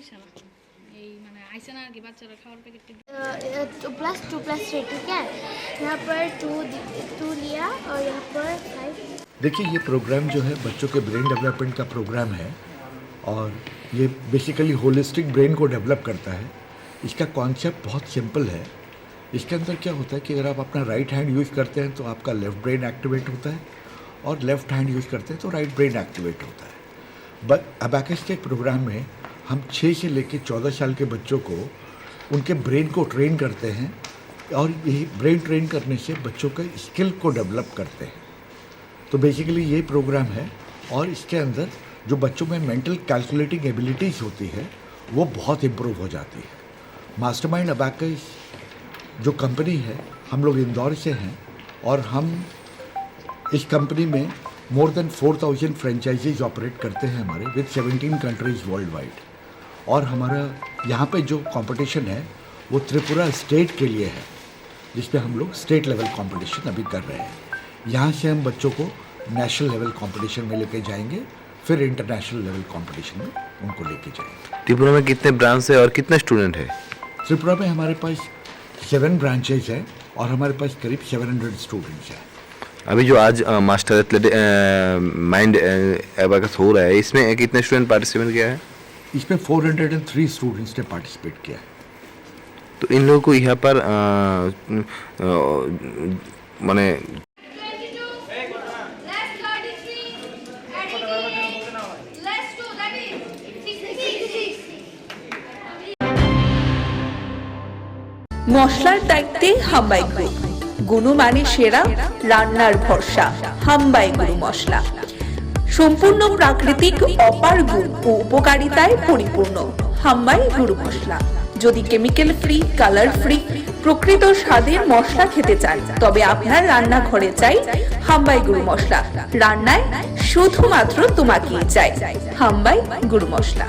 আসে না এই মানে আইসে না আর কি বাচ্চারা খাওয়ার প্যাকেট 2+2+3 ठीक है। यहाँ पर 2 लिया और यहाँ पर 5। देखिए ये प्रोग्राम जो है बच्चों के ब्रेन डेवलपमेंट का प्रोग्राम है और ये बेसिकली होलिस्टिक ब्रेन को डेवलप करता है। इसका कॉन्सेप्ट बहुत सिंपल है। इसके अंदर क्या होता है कि अगर आप अपना राइट हैंड यूज़ करते हैं तो आपका लेफ़्ट ब्रेन एक्टिवेट होता है और लेफ़्ट हैंड यूज़ करते हैं तो राइट ब्रेन एक्टिवेट होता है। बट अबैकस के प्रोग्राम में हम 6 से लेकर 14 साल के बच्चों को उनके ब्रेन को ट्रेन करते हैं और यही ब्रेन ट्रेन करने से बच्चों के स्किल को डेवलप करते हैं। तो बेसिकली ये प्रोग्राम है और इसके अंदर जो बच्चों में मेंटल कैलकुलेटिंग एबिलिटीज़ होती है वो बहुत इम्प्रूव हो जाती है। मास्टरमाइंड अबैकस जो कंपनी है हम लोग इंदौर से हैं और हम इस कंपनी में मोर देन 4000 फ्रेंचाइजीज ऑपरेट करते हैं हमारे विद 17 कंट्रीज़ वर्ल्ड वाइड। और हमारा यहाँ पे जो कंपटीशन है वो त्रिपुरा स्टेट के लिए है जिसपे हम लोग स्टेट लेवल कंपटीशन अभी कर रहे हैं। यहाँ से हम बच्चों को नेशनल लेवल कंपटीशन में लेके जाएंगे फिर इंटरनेशनल लेवल कंपटीशन में उनको लेके जाएंगे। त्रिपुरा में कितने ब्रांच है और कितने स्टूडेंट है? त्रिपुरा में हमारे पास 7 ब्रांचेज हैं और हमारे पास करीब 700 स्टूडेंट्स हैं। अभी जो आज मास्टर एथलेटिक माइंड अबैकस हो रहा है इसमें कितने स्टूडेंट पार्टिसिपेट किया है? इसमें 403 स्टूडेंट्स ने पार्टिसिपेट किया है। तो इन लोगों को यहाँ पर माने মশলার দায়িত্বে হাম্বাই গ্রুপ, গুণমানে সেরা, রান্নার ভরসা হাম্বাই গুরু মশলা। সম্পূর্ণ প্রাকৃতিক অপার গুণ ও উপকারিতায় পরিপূর্ণ হাম্বাই গুরু মশলা। যদি কেমিক্যাল ফ্রি, কালার ফ্রি, প্রকৃত স্বাদের মশলা খেতে চান তবে আপনার রান্নাঘরে চাই হাম্বাই গুরু মশলা। রান্নায় শুধুমাত্র তোমাকেই চাই হাম্বাই গুরু মশলা।